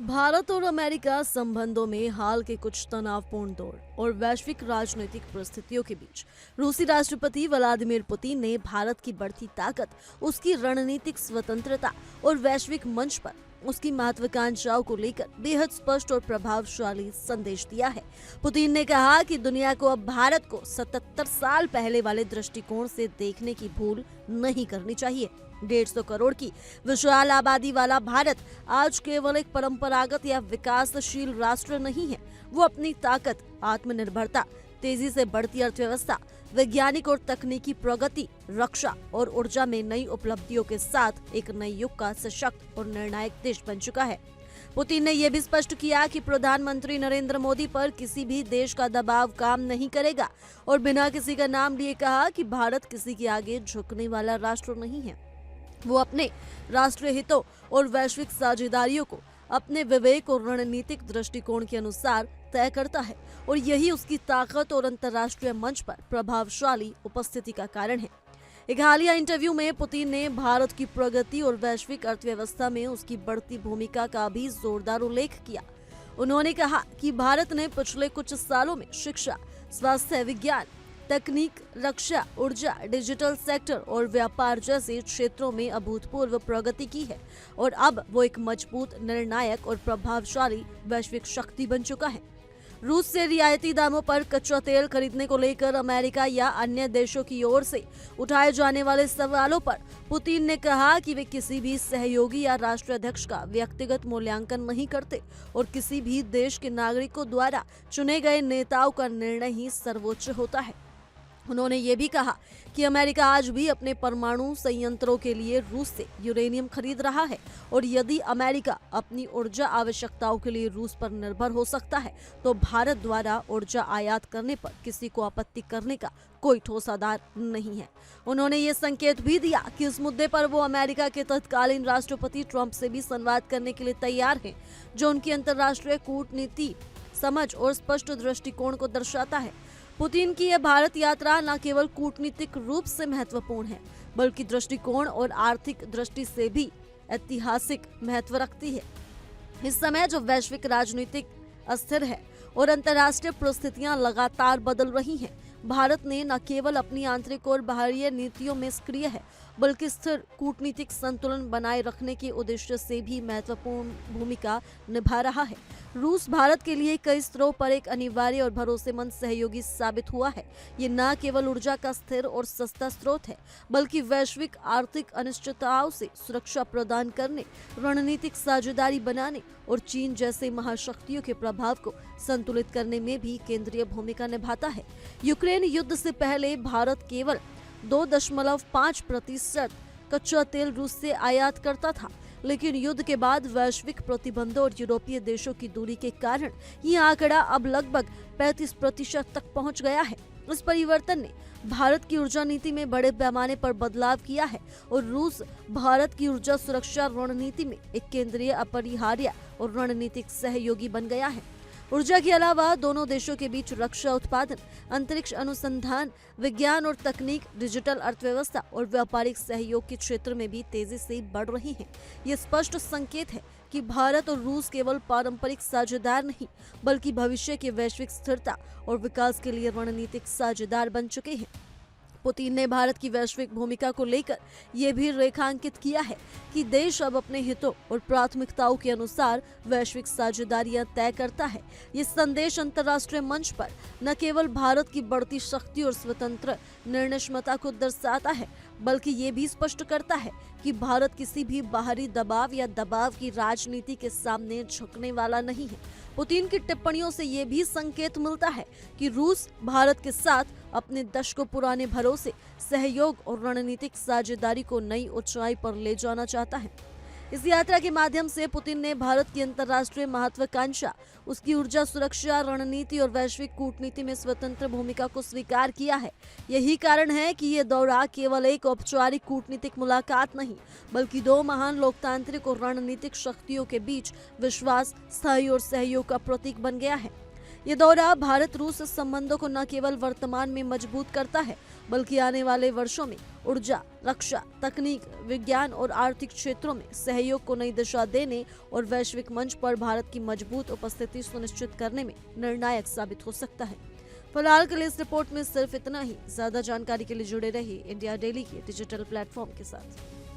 भारत और अमेरिका संबंधों में हाल के कुछ तनावपूर्ण दौर और वैश्विक राजनीतिक परिस्थितियों के बीच रूसी राष्ट्रपति व्लादिमीर पुतिन ने भारत की बढ़ती ताकत, उसकी रणनीतिक स्वतंत्रता और वैश्विक मंच पर उसकी महत्वाकांक्षाओं को लेकर बेहद स्पष्ट और प्रभावशाली संदेश दिया है। पुतिन ने कहा कि दुनिया को अब भारत को 77 साल पहले वाले दृष्टिकोण से देखने की भूल नहीं करनी चाहिए। 150 करोड़ की विशाल आबादी वाला भारत आज केवल एक परंपरागत या विकासशील राष्ट्र नहीं है। वो अपनी ताकत, आत्मनिर्भरता, तेजी से बढ़ती अर्थव्यवस्था, वैज्ञानिक और तकनीकी प्रगति, रक्षा और ऊर्जा में नई उपलब्धियों के साथ एक नए युग का सशक्त और निर्णायक देश बन चुका है। पुतिन ने यह भी स्पष्ट किया कि प्रधानमंत्री नरेंद्र मोदी पर किसी भी देश का दबाव काम नहीं करेगा और बिना किसी का नाम लिए कहा कि भारत किसी के आगे झुकने वाला राष्ट्र नहीं है। वो अपने राष्ट्रीय हितों और वैश्विक साझेदारियों को अपने विवेक और रणनीतिक दृष्टिकोण के अनुसार तय करता है और यही उसकी ताकत और अंतर्राष्ट्रीय मंच पर प्रभावशाली उपस्थिति का कारण है। एक हालिया इंटरव्यू में पुतिन ने भारत की प्रगति और वैश्विक अर्थव्यवस्था में उसकी बढ़ती भूमिका का भी जोरदार उल्लेख किया। उन्होंने कहा कि भारत ने पिछले कुछ सालों में शिक्षा, स्वास्थ्य, विज्ञान, तकनीक, रक्षा, ऊर्जा, डिजिटल सेक्टर और व्यापार जैसे क्षेत्रों में अभूतपूर्व प्रगति की है और अब वो एक मजबूत, निर्णायक और प्रभावशाली वैश्विक शक्ति बन चुका है। रूस से रियायती दामों पर कच्चा तेल खरीदने को लेकर अमेरिका या अन्य देशों की ओर से उठाए जाने वाले सवालों पर पुतिन ने कहा कि वे किसी भी सहयोगी या राष्ट्राध्यक्ष का व्यक्तिगत मूल्यांकन नहीं करते और किसी भी देश के नागरिकों द्वारा चुने गए नेताओं का निर्णय ही सर्वोच्च होता है। उन्होंने ये भी कहा कि अमेरिका आज भी अपने परमाणु संयंत्रों के लिए रूस से यूरेनियम खरीद रहा है और यदि अमेरिका अपनी ऊर्जा आवश्यकताओं के लिए रूस पर निर्भर हो सकता है तो भारत द्वारा ऊर्जा आयात करने पर किसी को आपत्ति करने का कोई ठोस आधार नहीं है। उन्होंने ये संकेत भी दिया कि इस मुद्दे पर वो अमेरिका के तत्कालीन राष्ट्रपति ट्रंप से भी संवाद करने के लिए तैयार हैं, जो उनकी अंतर्राष्ट्रीय कूटनीति, समझ और स्पष्ट दृष्टिकोण को दर्शाता है। पुतिन की यह भारत यात्रा न केवल कूटनीतिक रूप से महत्वपूर्ण है बल्कि दृष्टिकोण और आर्थिक दृष्टि से भी ऐतिहासिक महत्व रखती है। इस समय जो वैश्विक राजनीतिक अस्थिर है और अंतर्राष्ट्रीय परिस्थितियां लगातार बदल रही हैं, भारत ने न केवल अपनी आंतरिक और बाहरी नीतियों में सक्रिय है बल्कि स्थिर कूटनीतिक संतुलन बनाए रखने के उद्देश्य से भी महत्वपूर्ण भूमिका निभा रहा है। रूस भारत के लिए कई स्तरों पर एक अनिवार्य और भरोसेमंद सहयोगी साबित हुआ है। ये न केवल ऊर्जा का स्थिर और सस्ता स्रोत है बल्कि वैश्विक आर्थिक अनिश्चितताओं से सुरक्षा प्रदान करने, रणनीतिक साझेदारी बनाने और चीन जैसे महाशक्तियों के प्रभाव को संतुलित करने में भी केंद्रीय भूमिका निभाता है। यूक्रेन युद्ध से पहले भारत केवल 2.5% कच्चा तेल रूस से आयात करता था, लेकिन युद्ध के बाद वैश्विक प्रतिबंधों और यूरोपीय देशों की दूरी के कारण ये आंकड़ा अब लगभग 35% तक पहुंच गया है। इस परिवर्तन ने भारत की ऊर्जा नीति में बड़े पैमाने पर बदलाव किया है और रूस भारत की ऊर्जा सुरक्षा रणनीति में एक केंद्रीय, अपरिहार्य और रणनीतिक सहयोगी बन गया है। ऊर्जा के अलावा दोनों देशों के बीच रक्षा उत्पादन, अंतरिक्ष अनुसंधान, विज्ञान और तकनीक, डिजिटल अर्थव्यवस्था और व्यापारिक सहयोग के क्षेत्र में भी तेजी से बढ़ रही हैं। ये स्पष्ट संकेत है कि भारत और रूस केवल पारंपरिक साझेदार नहीं बल्कि भविष्य की वैश्विक स्थिरता और विकास के लिए रणनीतिक साझेदार बन चुके हैं। पुतिन ने भारत की वैश्विक भूमिका को लेकर यह भी रेखांकित किया है कि देश अब अपने हितों और प्राथमिकताओं के अनुसार वैश्विक साझेदारियां तय करता है। ये संदेश अंतर्राष्ट्रीय मंच पर न केवल भारत की बढ़ती शक्ति और स्वतंत्र निर्णय क्षमता को दर्शाता है बल्कि ये भी स्पष्ट करता है कि भारत किसी भी बाहरी दबाव या दबाव की राजनीति के सामने झुकने वाला नहीं है। पुतिन की टिप्पणियों से ये भी संकेत मिलता है कि रूस भारत के साथ अपने दशकों पुराने भरोसे, सहयोग और रणनीतिक साझेदारी को नई ऊंचाई पर ले जाना चाहता है। इस यात्रा के माध्यम से पुतिन ने भारत की अंतर्राष्ट्रीय महत्वाकांक्षा, उसकी ऊर्जा सुरक्षा रणनीति और वैश्विक कूटनीति में स्वतंत्र भूमिका को स्वीकार किया है। यही कारण है कि ये दौरा केवल एक औपचारिक कूटनीतिक मुलाकात नहीं बल्कि दो महान लोकतांत्रिक और रणनीतिक शक्तियों के बीच विश्वास, स्थायी और सहयोग का प्रतीक बन गया है। ये दौरा भारत रूस संबंधों को न केवल वर्तमान में मजबूत करता है बल्कि आने वाले वर्षों में ऊर्जा, रक्षा, तकनीक, विज्ञान और आर्थिक क्षेत्रों में सहयोग को नई दिशा देने और वैश्विक मंच पर भारत की मजबूत उपस्थिति सुनिश्चित करने में निर्णायक साबित हो सकता है। फिलहाल के लिए इस रिपोर्ट में सिर्फ इतना ही। ज्यादा जानकारी के लिए जुड़े रहिए इंडिया डेली के डिजिटल प्लेटफॉर्म के साथ।